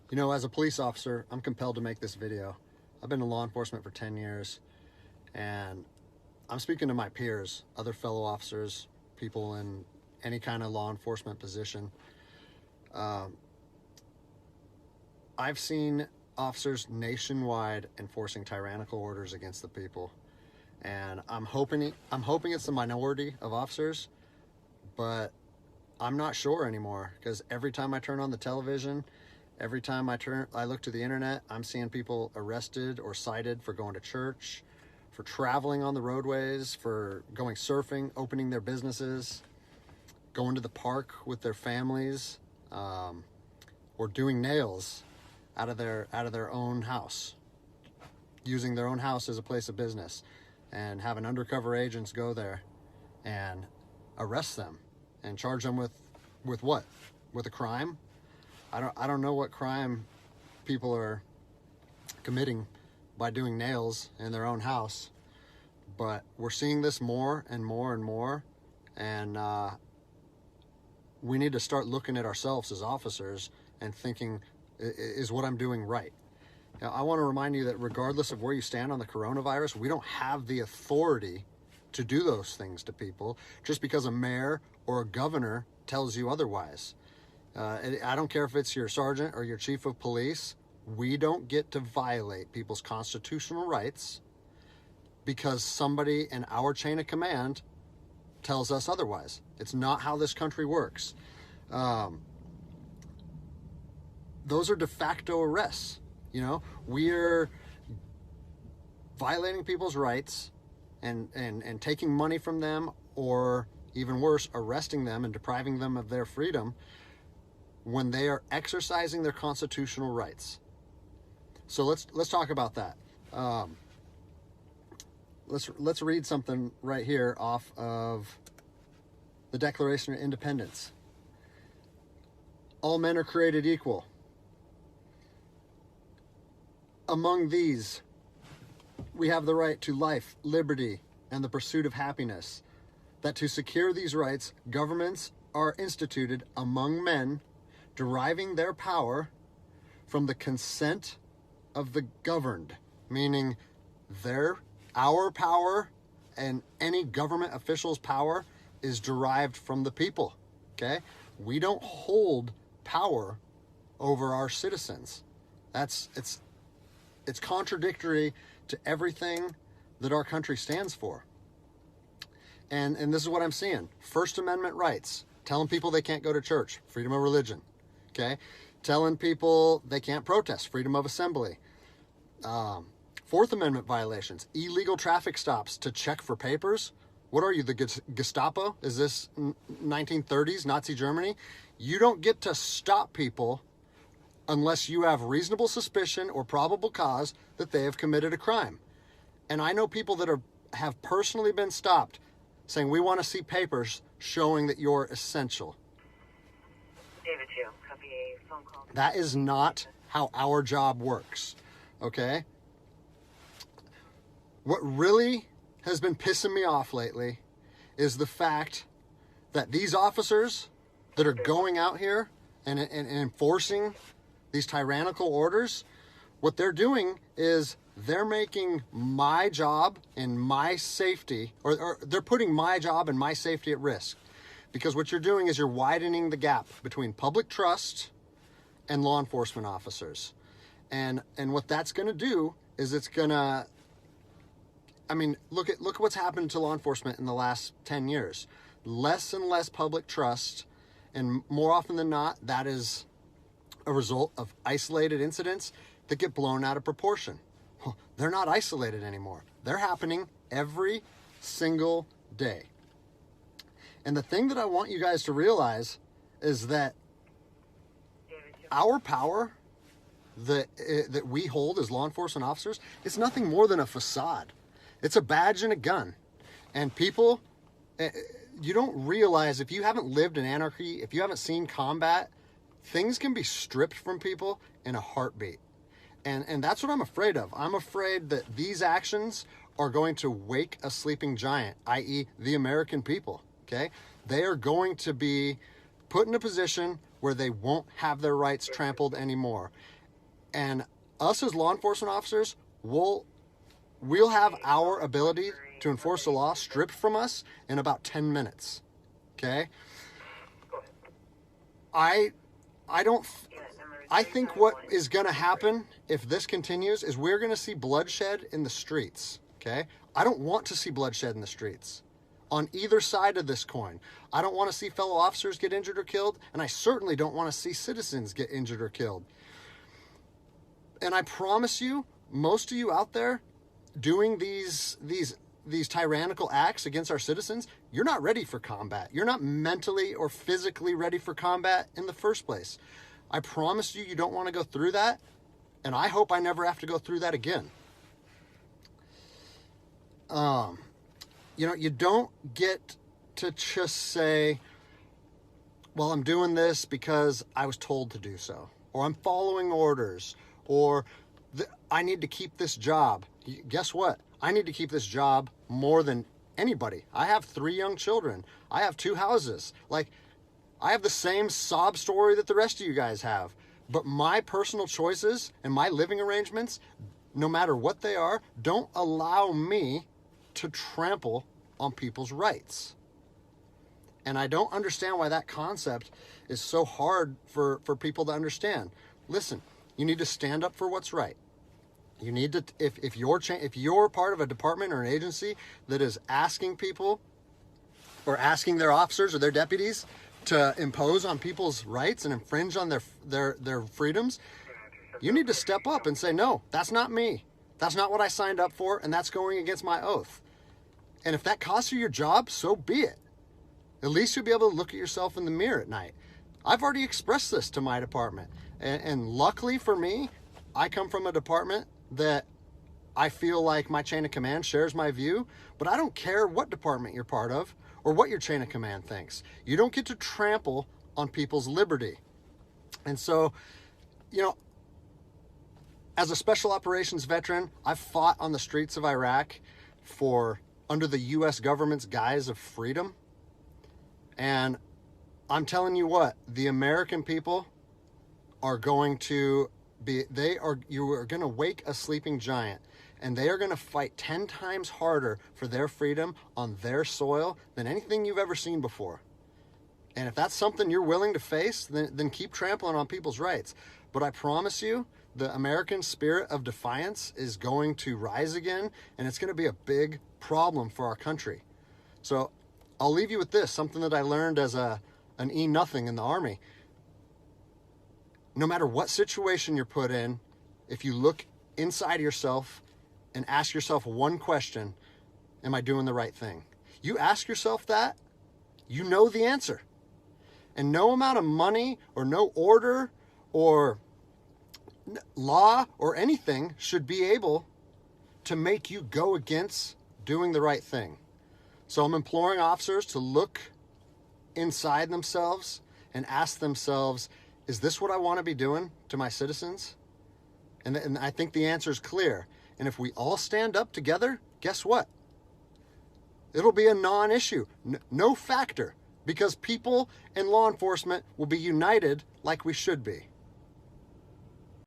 You know, as a police officer, I'm compelled to make this video. I've been in law enforcement for 10 years, and I'm speaking to my peers, other fellow officers, people in any kind of law enforcement position. I've seen officers nationwide enforcing tyrannical orders against the people, and I'm hoping it's the minority of officers, but I'm not sure anymore, because every time I turn on the television, every time I look to the internet, I'm seeing people arrested or cited for going to church, for traveling on the roadways, for going surfing, opening their businesses, going to the park with their families, or doing nails out of their own house, using their own house as a place of business, and having undercover agents go there and arrest them and charge them with what? With a crime? I don't know what crime people are committing by doing nails in their own house, but we're seeing this more and more and more, and we need to start looking at ourselves as officers and thinking, is what I'm doing right? Now, I want to remind you that regardless of where you stand on the coronavirus, we don't have the authority to do those things to people just because a mayor or a governor tells you otherwise. I don't care if it's your sergeant or your chief of police. We don't get to violate people's constitutional rights because somebody in our chain of command tells us otherwise. It's not how this country works. Those are de facto arrests. You know, we're violating people's rights and taking money from them, or even worse, arresting them and depriving them of their freedom when they are exercising their constitutional rights. So let's talk about that. Let's read something right here off of the Declaration of Independence. All men are created equal. Among these, we have the right to life, liberty, and the pursuit of happiness. That to secure these rights, governments are instituted among men, deriving their power from the consent of the governed, meaning our power and any government official's power is derived from the people. Okay? We don't hold power over our citizens. It's contradictory to everything that our country stands for. And this is what I'm seeing. First Amendment rights, telling people they can't go to church, freedom of religion. Okay? Telling people they can't protest, freedom of assembly. Fourth Amendment violations, illegal traffic stops to check for papers. What are you, the Gestapo? Is this 1930s Nazi Germany? You don't get to stop people unless you have reasonable suspicion or probable cause that they have committed a crime. And I know people that have personally been stopped saying, we want to see papers showing that you're essential. David 2, copy a phone call. That is not how our job works, okay? What really has been pissing me off lately is the fact that these officers that are going out here and enforcing these tyrannical orders, what they're doing is they're making my job and my safety, or they're putting my job and my safety at risk. Because what you're doing is you're widening the gap between public trust and law enforcement officers. And what that's going to do is it's going to, I mean, look at what's happened to law enforcement in the last 10 years. Less and less public trust, and more often than not, that is a result of isolated incidents that get blown out of proportion. Well, they're not isolated anymore. They're happening every single day. And the thing that I want you guys to realize is that our power that we hold as law enforcement officers is nothing more than a facade. It's a badge and a gun. And people, you don't realize, if you haven't lived in anarchy, if you haven't seen combat, things can be stripped from people in a heartbeat. And that's what I'm afraid of. I'm afraid that these actions are going to wake a sleeping giant, i.e. the American people, okay? They are going to be put in a position where they won't have their rights trampled anymore. And us as law enforcement officers, we'll have our ability to enforce the law stripped from us in about 10 minutes. Okay? I think what is going to happen if this continues is we're going to see bloodshed in the streets. Okay? I don't want to see bloodshed in the streets on either side of this coin. I don't want to see fellow officers get injured or killed, and I certainly don't want to see citizens get injured or killed. And I promise you, most of you out there doing these tyrannical acts against our citizens, you're not ready for combat. You're not mentally or physically ready for combat in the first place. I promise you, you don't want to go through that, and I hope I never have to go through that again. You don't get to just say, well, I'm doing this because I was told to do so, or I'm following orders, or I need to keep this job. Guess what? I need to keep this job more than anybody. I have 3 young children. I have 2 houses. Like, I have the same sob story that the rest of you guys have. But my personal choices and my living arrangements, no matter what they are, don't allow me to trample on people's rights. And I don't understand why that concept is so hard for people to understand. Listen, you need to stand up for what's right. You need to, if you're part of a department or an agency that is asking people or asking their officers or their deputies to impose on people's rights and infringe on their freedoms, you need to step up and say, no, that's not me. That's not what I signed up for, and that's going against my oath. And if that costs you your job, so be it. At least you'll be able to look at yourself in the mirror at night. I've already expressed this to my department. And luckily for me, I come from a department that I feel like my chain of command shares my view, but I don't care what department you're part of or what your chain of command thinks. You don't get to trample on people's liberty. And so, as a special operations veteran, I've fought on the streets of Iraq under the U.S. government's guise of freedom. And I'm telling you what, the American people are going to you are going to wake a sleeping giant, and they are going to fight 10 times harder for their freedom on their soil than anything you've ever seen before. And if that's something you're willing to face, then keep trampling on people's rights. But I promise you, the American spirit of defiance is going to rise again, and it's going to be a big problem for our country. So I'll leave you with this, something that I learned as an E-nothing in the Army. No matter what situation you're put in, if you look inside yourself and ask yourself one question, am I doing the right thing? You ask yourself that, you know the answer. And no amount of money or no order or law or anything should be able to make you go against doing the right thing. So I'm imploring officers to look inside themselves and ask themselves, is this what I want to be doing to my citizens? And I think the answer is clear. And if we all stand up together, guess what? It'll be a non-issue, no factor, because people and law enforcement will be united like we should be.